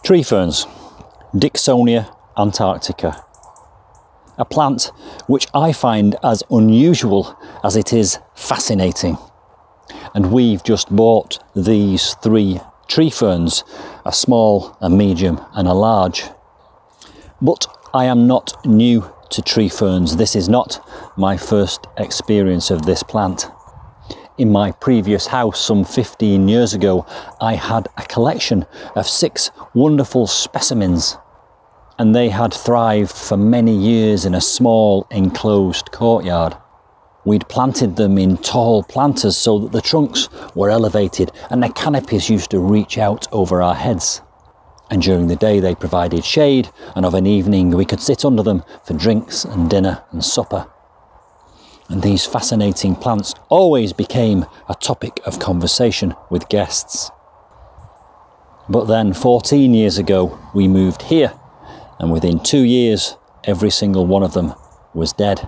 Tree ferns, Dicksonia Antarctica. A plant which I find as unusual as it is fascinating. And we've just bought these 3 tree ferns, a small, a medium and a large. But I am not new to tree ferns. This is not my first experience of this plant. In my previous house some 15 years ago, I had a collection of 6 wonderful specimens, and they had thrived for many years in a small enclosed courtyard. We'd planted them in tall planters so that the trunks were elevated and the canopies used to reach out over our heads. And during the day they provided shade, and of an evening we could sit under them for drinks and dinner and supper. And these fascinating plants always became a topic of conversation with guests. But then 14 years ago we moved here, and within 2 years every single one of them was dead.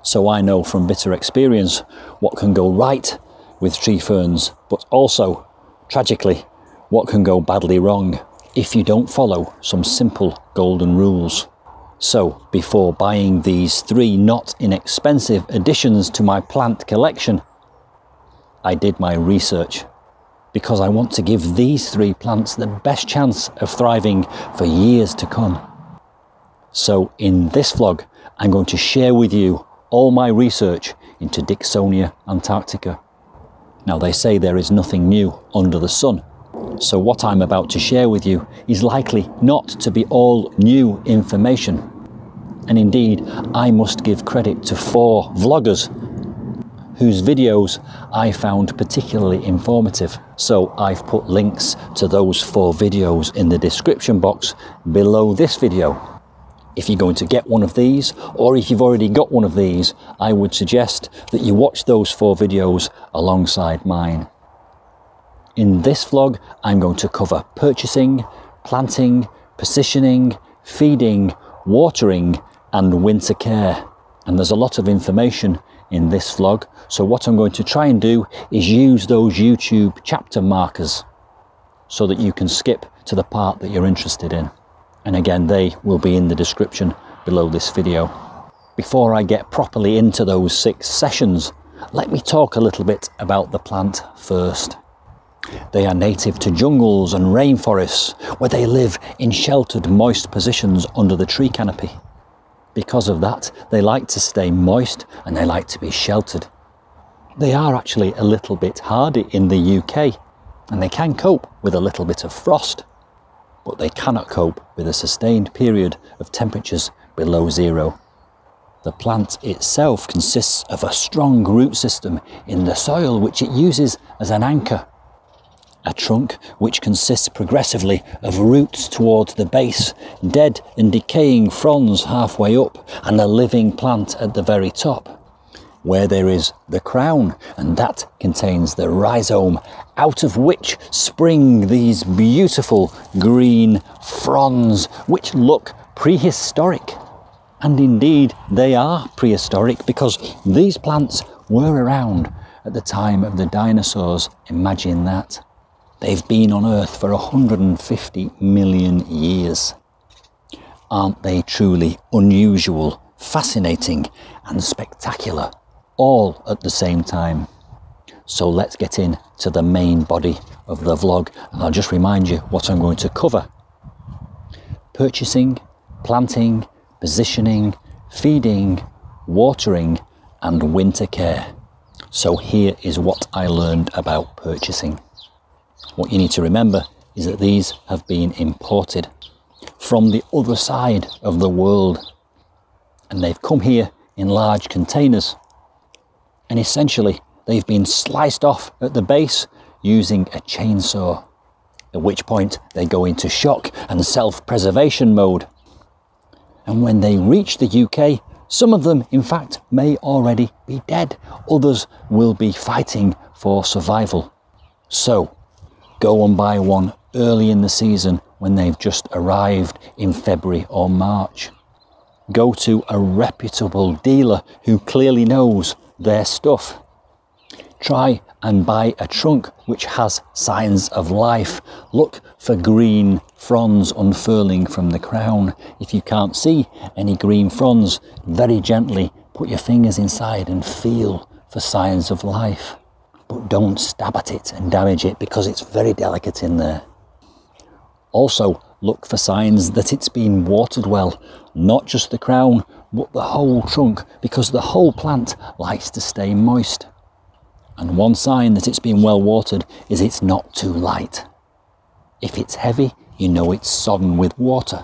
So I know from bitter experience what can go right with tree ferns, but also, tragically, what can go badly wrong if you don't follow some simple golden rules. So before buying these 3 not inexpensive additions to my plant collection, I did my research, because I want to give these 3 plants the best chance of thriving for years to come. So in this vlog, I'm going to share with you all my research into Dicksonia Antarctica. Now they say there is nothing new under the sun, so what I'm about to share with you is likely not to be all new information. And indeed, I must give credit to 4 vloggers whose videos I found particularly informative. So I've put links to those 4 videos in the description box below this video. If you're going to get one of these, or if you've already got one of these, I would suggest that you watch those 4 videos alongside mine. In this vlog, I'm going to cover purchasing, planting, positioning, feeding, watering, and winter care. And there's a lot of information in this vlog, so what I'm going to try and do is use those YouTube chapter markers so that you can skip to the part that you're interested in. And again, they will be in the description below this video. Before I get properly into those 6 sessions, let me talk a little bit about the plant first. They are native to jungles and rainforests, where they live in sheltered, moist positions under the tree canopy. Because of that, they like to stay moist and they like to be sheltered. They are actually a little bit hardy in the UK, and they can cope with a little bit of frost, but they cannot cope with a sustained period of temperatures below 0. The plant itself consists of a strong root system in the soil which it uses as an anchor. A trunk which consists progressively of roots towards the base, dead and decaying fronds halfway up, and a living plant at the very top, where there is the crown, and that contains the rhizome, out of which spring these beautiful green fronds which look prehistoric. And indeed they are prehistoric, because these plants were around at the time of the dinosaurs. Imagine that. They've been on Earth for 150 million years. Aren't they truly unusual, fascinating and spectacular, all at the same time? So let's get into the main body of the vlog, and I'll just remind you what I'm going to cover. Purchasing, planting, positioning, feeding, watering and winter care. So here is what I learned about purchasing. What you need to remember is that these have been imported from the other side of the world, and they've come here in large containers, and essentially they've been sliced off at the base using a chainsaw, at which point they go into shock and self-preservation mode. And when they reach the UK, some of them in fact may already be dead, others will be fighting for survival. So go and buy one early in the season when they've just arrived in February or March. Go to a reputable dealer who clearly knows their stuff. Try and buy a trunk which has signs of life. Look for green fronds unfurling from the crown. If you can't see any green fronds, very gently put your fingers inside and feel for signs of life. But don't stab at it and damage it, because it's very delicate in there. Also, look for signs that it's been watered well, not just the crown, but the whole trunk, because the whole plant likes to stay moist. And one sign that it's been well watered is it's not too light. If it's heavy, you know it's sodden with water.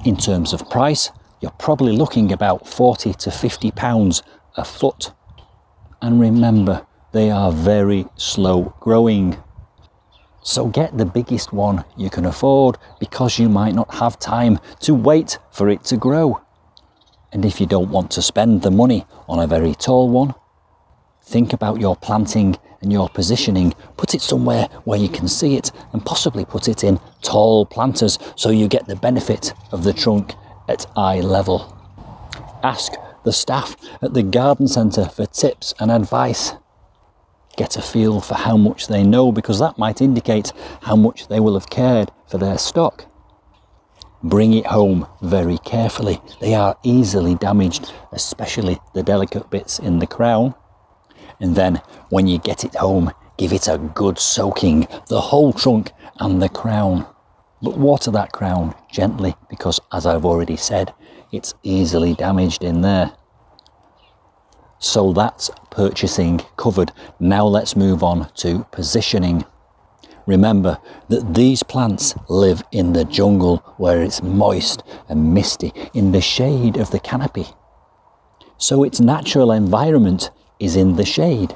In terms of price, you're probably looking about £40 to £50 a foot. And remember, they are very slow growing. So get the biggest one you can afford, because you might not have time to wait for it to grow. And if you don't want to spend the money on a very tall one, think about your planting and your positioning. Put it somewhere where you can see it, and possibly put it in tall planters so you get the benefit of the trunk at eye level. Ask the staff at the garden centre for tips and advice. Get a feel for how much they know, because that might indicate how much they will have cared for their stock. Bring it home very carefully. They are easily damaged, especially the delicate bits in the crown. And then when you get it home, give it a good soaking, the whole trunk and the crown. But water that crown gently, because as I've already said, it's easily damaged in there. So that's purchasing covered. Now let's move on to positioning. Remember that these plants live in the jungle, where it's moist and misty, in the shade of the canopy. So its natural environment is in the shade.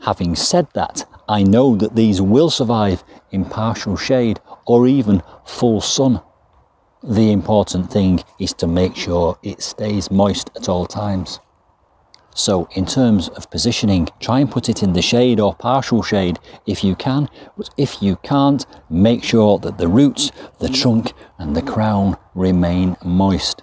Having said that, I know that these will survive in partial shade or even full sun. The important thing is to make sure it stays moist at all times. So in terms of positioning, try and put it in the shade or partial shade if you can, but if you can't, make sure that the roots, the trunk and the crown remain moist.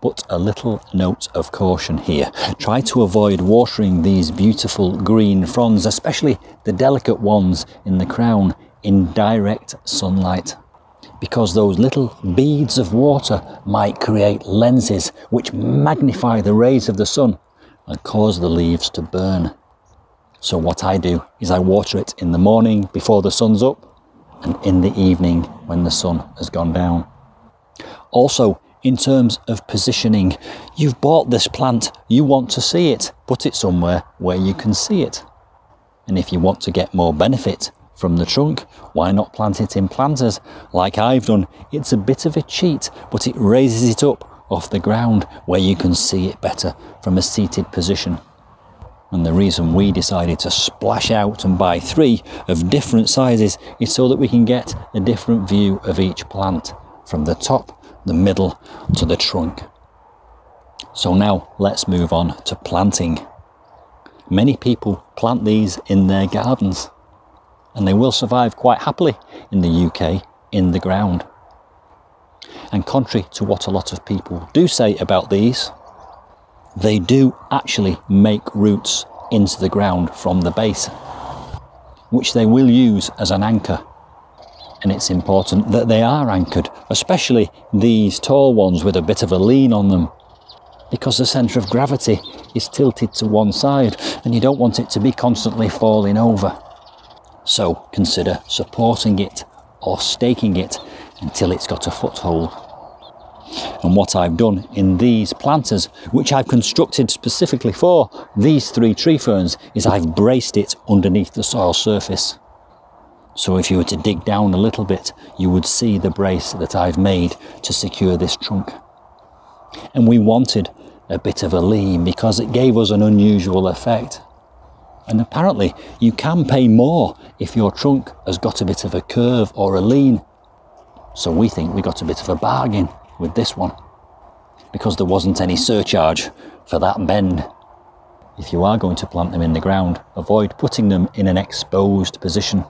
But a little note of caution here. Try to avoid watering these beautiful green fronds, especially the delicate ones in the crown, in direct sunlight, because those little beads of water might create lenses which magnify the rays of the sun and cause the leaves to burn. So what I do is I water it in the morning before the sun's up, and in the evening when the sun has gone down. Also, in terms of positioning, you've bought this plant, you want to see it, put it somewhere where you can see it. And if you want to get more benefit from the trunk, why not plant it in planters like I've done? It's a bit of a cheat, but it raises it up off the ground where you can see it better from a seated position. And the reason we decided to splash out and buy 3 of different sizes is so that we can get a different view of each plant, from the top, the middle to the trunk. So now let's move on to planting. Many people plant these in their gardens, and they will survive quite happily in the UK in the ground. And contrary to what a lot of people do say about these, they do actually make roots into the ground from the base, which they will use as an anchor. And it's important that they are anchored, especially these tall ones with a bit of a lean on them, because the centre of gravity is tilted to one side and you don't want it to be constantly falling over. So consider supporting it or staking it until it's got a foothold. And what I've done in these planters, which I've constructed specifically for these 3 tree ferns, is I've braced it underneath the soil surface. So if you were to dig down a little bit, you would see the brace that I've made to secure this trunk. And we wanted a bit of a lean because it gave us an unusual effect. And apparently you can pay more if your trunk has got a bit of a curve or a lean. So we think we got a bit of a bargain with this one, because there wasn't any surcharge for that bend. If you are going to plant them in the ground, avoid putting them in an exposed position.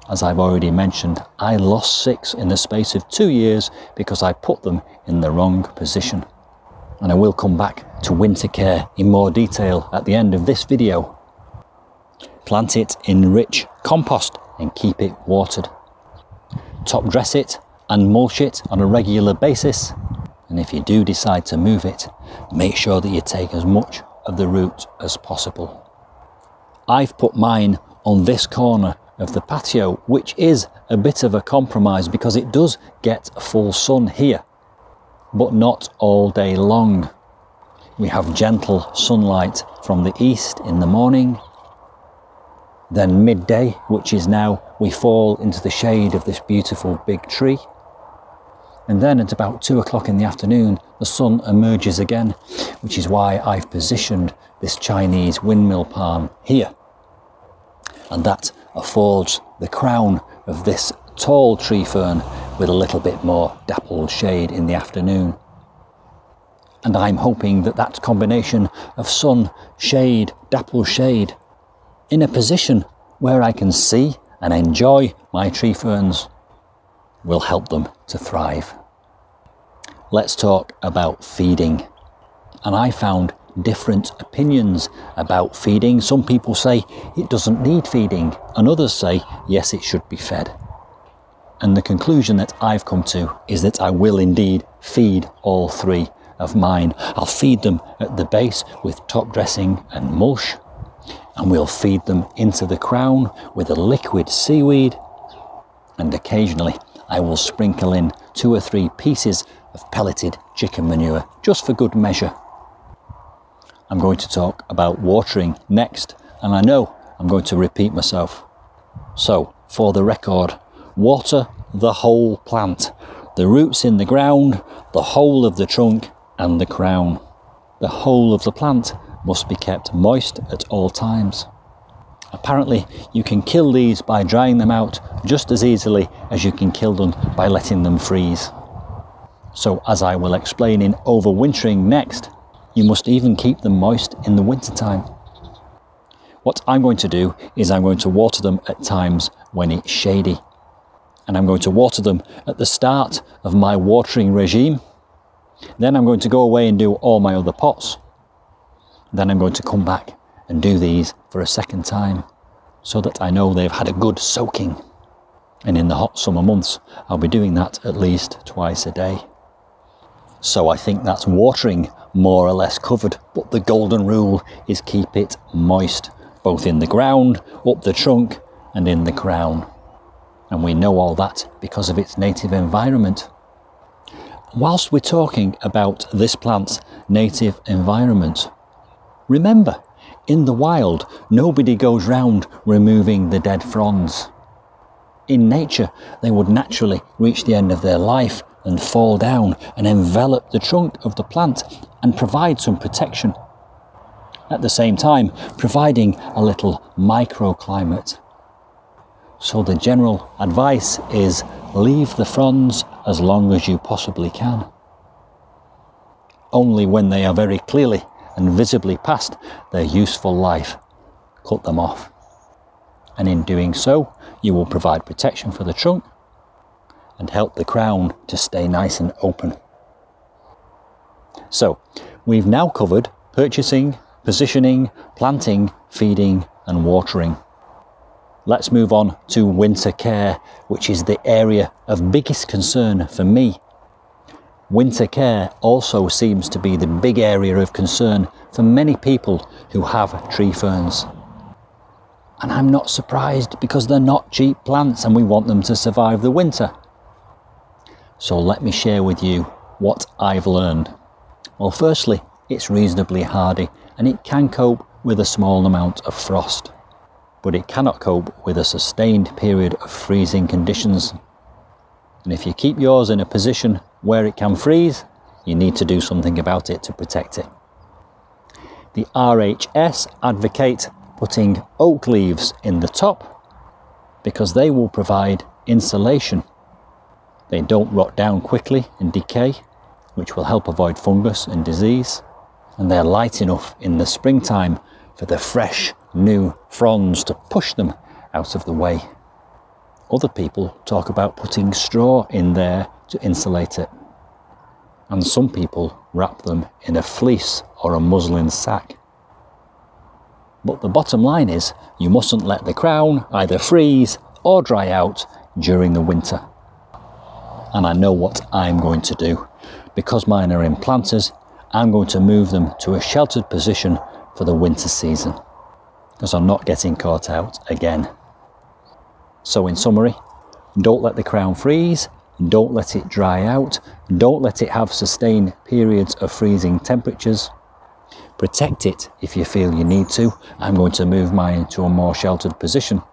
As I've already mentioned, I lost 6 in the space of 2 years because I put them in the wrong position. And I will come back to winter care in more detail at the end of this video. Plant it in rich compost and keep it watered. top dress it and mulch it on a regular basis. And if you do decide to move it, make sure that you take as much of the root as possible. I've put mine on this corner of the patio, which is a bit of a compromise because it does get full sun here, but not all day long. We have gentle sunlight from the east in the morning. Then midday, which is now, we fall into the shade of this beautiful big tree. And then at about 2 o'clock in the afternoon, the sun emerges again, which is why I've positioned this Chinese windmill palm here. And that affords the crown of this tall tree fern with a little bit more dappled shade in the afternoon. And I'm hoping that that combination of sun, shade, dappled shade, in a position where I can see and enjoy my tree ferns, will help them to thrive. Let's talk about feeding. And I found different opinions about feeding. Some people say it doesn't need feeding, and others say yes, it should be fed. And the conclusion that I've come to is that I will indeed feed all three of mine. I'll feed them at the base with top dressing and mulch, and we'll feed them into the crown with a liquid seaweed, and occasionally I will sprinkle in 2 or 3 pieces of pelleted chicken manure just for good measure. I'm going to talk about watering next, and I know I'm going to repeat myself. So, for the record, water the whole plant, the roots in the ground, the whole of the trunk and the crown. The whole of the plant must be kept moist at all times. Apparently, you can kill these by drying them out just as easily as you can kill them by letting them freeze. So, as I will explain in overwintering next, you must even keep them moist in the wintertime. What I'm going to do is I'm going to water them at times when it's shady. And I'm going to water them at the start of my watering regime. Then I'm going to go away and do all my other pots. Then I'm going to come back and do these for a second time so that I know they've had a good soaking. And in the hot summer months, I'll be doing that at least twice a day. So I think that's watering more or less covered, but the golden rule is keep it moist, both in the ground, up the trunk and in the crown. And we know all that because of its native environment. Whilst we're talking about this plant's native environment, remember, in the wild, nobody goes round removing the dead fronds. In nature, they would naturally reach the end of their life and fall down and envelop the trunk of the plant and provide some protection. At the same time, providing a little microclimate. So the general advice is leave the fronds as long as you possibly can. Only when they are very clearly and visibly past their useful life, cut them off. And in doing so, you will provide protection for the trunk and help the crown to stay nice and open. So, we've now covered purchasing, positioning, planting, feeding and watering. Let's move on to winter care, which is the area of biggest concern for me. Winter care also seems to be the big area of concern for many people who have tree ferns. And I'm not surprised because they're not cheap plants and we want them to survive the winter. So let me share with you what I've learned. Well, firstly, it's reasonably hardy and it can cope with a small amount of frost. But it cannot cope with a sustained period of freezing conditions. And if you keep yours in a position where it can freeze, you need to do something about it to protect it. The RHS advocate putting oak leaves in the top because they will provide insulation. They don't rot down quickly and decay, which will help avoid fungus and disease. And they're light enough in the springtime for the fresh, new fronds to push them out of the way. Other people talk about putting straw in there to insulate it. And some people wrap them in a fleece or a muslin sack. But the bottom line is, you mustn't let the crown either freeze or dry out during the winter. and I know what I'm going to do. Because mine are in planters, I'm going to move them to a sheltered position for the winter season, because I'm not getting caught out again. So in summary, don't let the crown freeze, don't let it dry out, don't let it have sustained periods of freezing temperatures. Protect it if you feel you need to. I'm going to move mine to a more sheltered position.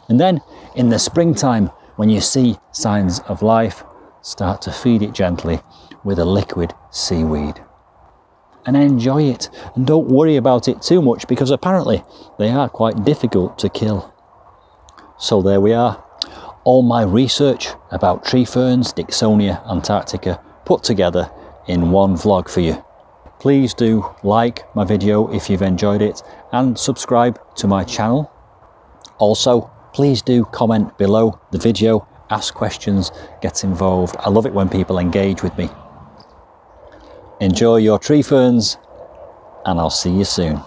And then in the springtime, when you see signs of life, start to feed it gently with a liquid seaweed. And enjoy it, and don't worry about it too much, because apparently they are quite difficult to kill. So there we are, all my research about tree ferns, Dicksonia Antarctica, put together in one vlog for you. Please do like my video if you've enjoyed it, and subscribe to my channel. Also, please do comment below the video, ask questions, get involved. I love it when people engage with me. Enjoy your tree ferns, and I'll see you soon.